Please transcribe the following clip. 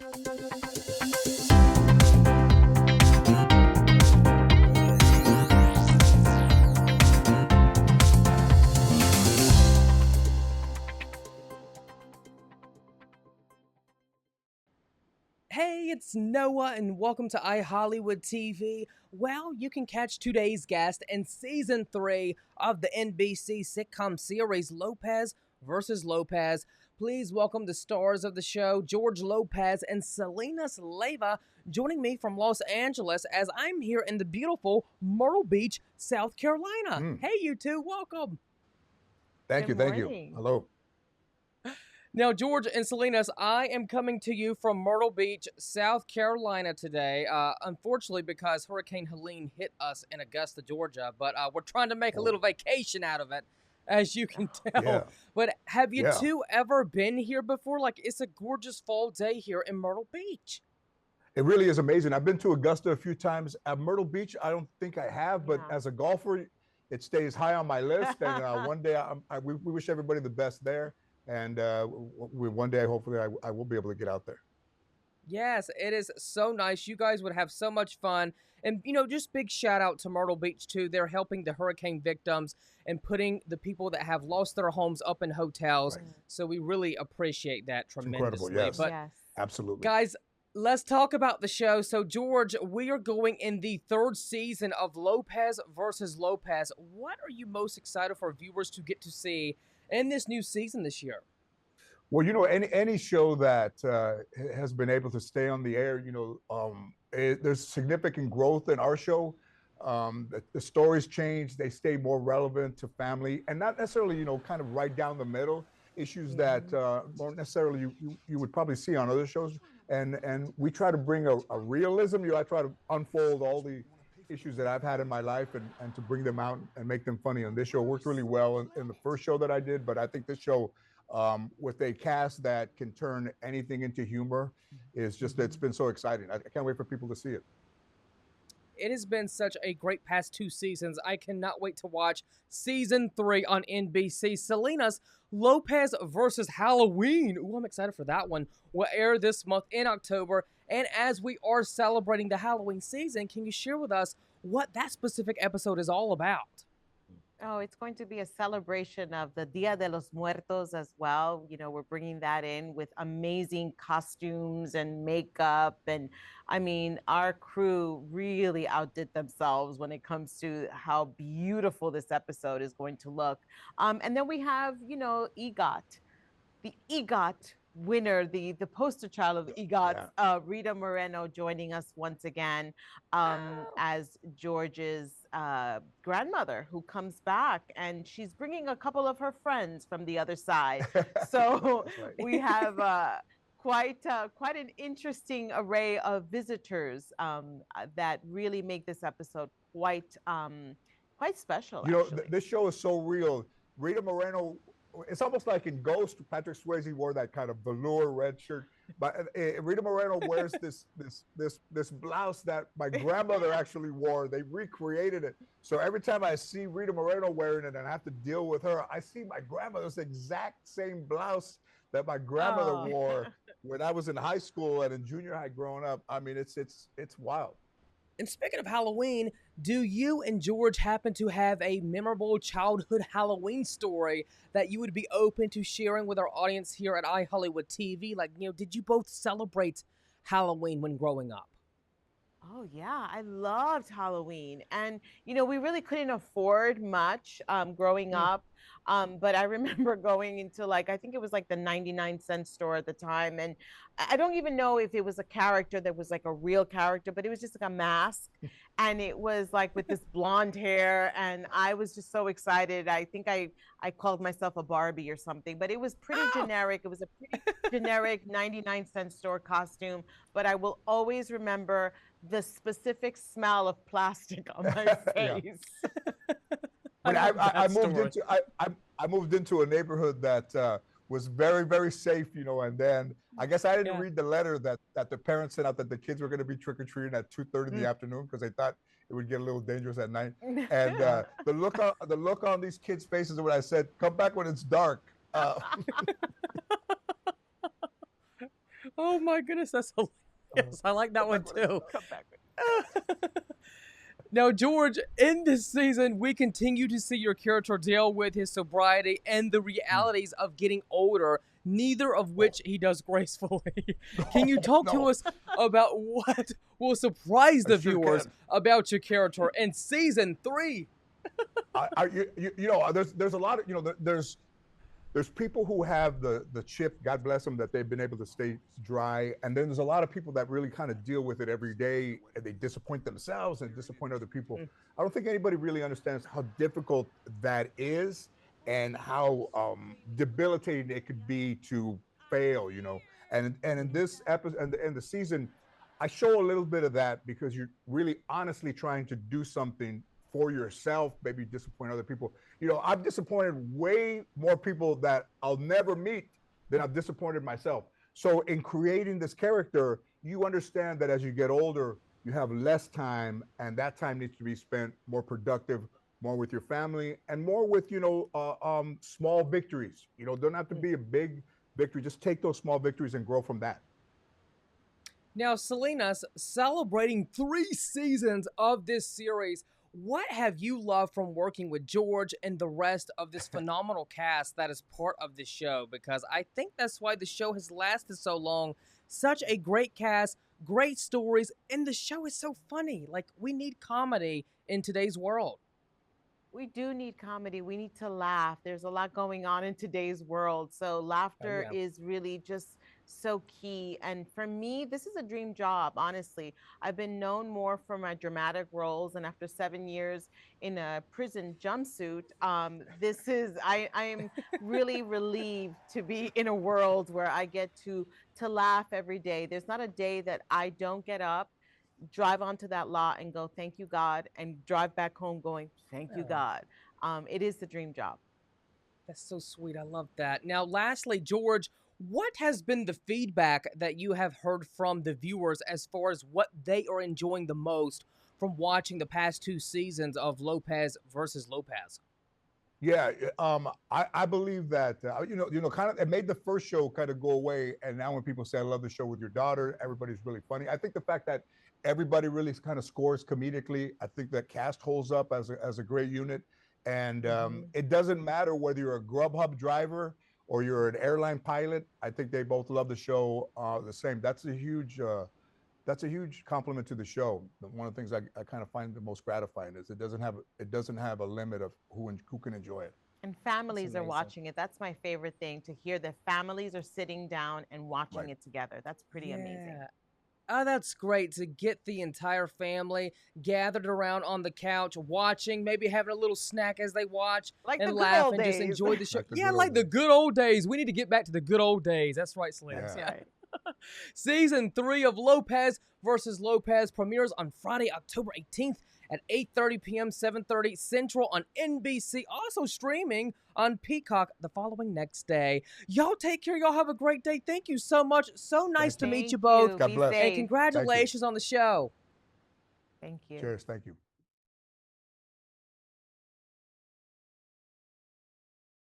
Hey, it's Noah, and welcome to iHollywoodTV. Well, you can catch today's guest in Season 3 of the NBC sitcom series Lopez versus Lopez. Please welcome the stars of the show, George Lopez and Selenis Leyva, joining me from Los Angeles as I'm here in the beautiful Myrtle Beach, South Carolina. Hey, you two, welcome. Thank you. Hello. Now, George and Selenis, I am coming to you from Myrtle Beach, South Carolina today. Unfortunately, because Hurricane Helene hit us in Augusta, Georgia, but we're trying to make a little vacation out of it, as you can tell. Yeah. But have you two ever been here before? Like, it's a gorgeous fall day here in Myrtle Beach. It really is amazing. I've been to Augusta a few times. At Myrtle Beach, I don't think I have, but as a golfer, it stays high on my list. And one day, we wish everybody the best there. And one day, hopefully, I will be able to get out there. Yes, it is so nice. You guys would have so much fun. And, you know, just big shout out to Myrtle Beach, too. They're helping the hurricane victims and putting the people that have lost their homes up in hotels. Right. So we really appreciate that tremendously. Incredible, yes. But Absolutely. Guys, let's talk about the show. So, George, we are going in the 3rd season of Lopez versus Lopez. What are you most excited for viewers to get to see in this new season this year? Well, you know, any show that has been able to stay on the air, you know, there's significant growth in our show. The stories change, they stay more relevant to family, and not necessarily, you know, kind of right down the middle issues that won't necessarily you would probably see on other shows. And we try to bring a realism. You know, I try to unfold all the issues that I've had in my life and to bring them out and make them funny. And this show worked really well in the first show that I did, but I think this show, with a cast that can turn anything into humor, is just, it's been so exciting. I can't wait for people to see it. It has been such a great past 2 seasons. I cannot wait to watch Season 3 on NBC. Selenis, Lopez versus Halloween. Ooh, I'm excited for that one. Will air this month in October. And as we are celebrating the Halloween season, can you share with us what that specific episode is all about? Oh, it's going to be a celebration of the Dia de los Muertos as well. You know, we're bringing that in with amazing costumes and makeup. And I mean, our crew really outdid themselves when it comes to how beautiful this episode is going to look. And then we have, you know, the EGOT winner, the poster child of EGOT, Rita Moreno, joining us once again as George's grandmother, who comes back, and she's bringing a couple of her friends from the other side. So we have quite an interesting array of visitors that really make this episode quite special. You know, this show is so real. Rita Moreno, it's almost like in Ghost, Patrick Swayze wore that kind of velour red shirt, but Rita Moreno wears this blouse that my grandmother actually wore. They recreated it. So every time I see Rita Moreno wearing it and I have to deal with her, I see my grandmother's exact same blouse that my grandmother wore when I was in high school and in junior high growing up. I mean, it's wild. And speaking of Halloween, do you and George happen to have a memorable childhood Halloween story that you would be open to sharing with our audience here at iHollywoodTV? Like, you know, did you both celebrate Halloween when growing up? Oh, yeah, I loved Halloween. And, you know, we really couldn't afford much growing up. But I remember going into, like, I think it was like the 99-cent store at the time. And I don't even know if it was a character that was like a real character, but it was just like a mask. And it was like with this blonde hair. And I was just so excited. I think I called myself a Barbie or something, but it was pretty generic. It was a pretty generic 99-cent store costume. But I will always remember the specific smell of plastic on my face. But I moved into a neighborhood that was very, very safe, you know, and then I guess I didn't read the letter that the parents sent out that the kids were going to be trick-or-treating at 2:30 in the afternoon because they thought it would get a little dangerous at night. And the look on these kids' faces when I said, "Come back when it's dark." Oh my goodness, that's hilarious. I like that one too. Come back. Now, George, in this season, we continue to see your character deal with his sobriety and the realities of getting older, neither of which he does gracefully. Can you talk to us about what will surprise the viewers about your character in season 3? There's a lot of, there's people who have the chip, God bless them, that they've been able to stay dry. And then there's a lot of people that really kind of deal with it every day, and they disappoint themselves and disappoint other people. I don't think anybody really understands how difficult that is and how debilitating it could be to fail, And in this episode, and the season, I show a little bit of that because you're really honestly trying to do something for yourself, maybe disappoint other people. I've disappointed way more people that I'll never meet than I've disappointed myself. So in creating this character, you understand that as you get older, you have less time, and that time needs to be spent more productive, more with your family, and more with, small victories. Don't have to be a big victory. Just take those small victories and grow from that. Now, Selenis, celebrating 3 seasons of this series, what have you loved from working with George and the rest of this phenomenal cast that is part of the show? Because I think that's why the show has lasted so long. Such a great cast, great stories, and the show is so funny. Like, we need comedy in today's world. We do need comedy. We need to laugh. There's a lot going on in today's world. So laughter is really just so key. And for me, this is a dream job, honestly. I've been known more for my dramatic roles. And after 7 years in a prison jumpsuit, I am really relieved to be in a world where I get to laugh every day. There's not a day that I don't get up, drive onto that lot and go, thank you, God, and drive back home going, thank you, God. It is the dream job. That's so sweet. I love that. Now, lastly, George, what has been the feedback that you have heard from the viewers as far as what they are enjoying the most from watching the past 2 seasons of Lopez versus Lopez? Yeah, I believe that kind of it made the first show kind of go away, and now when people say I love the show with your daughter, everybody's really funny. I think the fact that everybody really kind of scores comedically, I think that cast holds up as a great unit, and it doesn't matter whether you're a Grubhub driver or you're an airline pilot. I think they both love the show the same. That's a huge compliment to the show. One of the things I kind of find the most gratifying is it doesn't have a limit of who can enjoy it. And families are watching it. That's my favorite thing, to hear that families are sitting down and watching it together. That's pretty amazing. Oh, that's great to get the entire family gathered around on the couch watching, maybe having a little snack as they watch and laugh and just enjoy the show. Like the good old days. We need to get back to the good old days. That's right, Selenis. That's right. Season 3 of Lopez versus Lopez premieres on Friday, October 18th at 8:30 p.m., 7:30 Central on NBC. Also streaming on Peacock the following next day. Y'all take care. Y'all have a great day. Thank you so much. So nice to meet you both. God bless. And congratulations on the show. Thank you. Cheers. Thank you.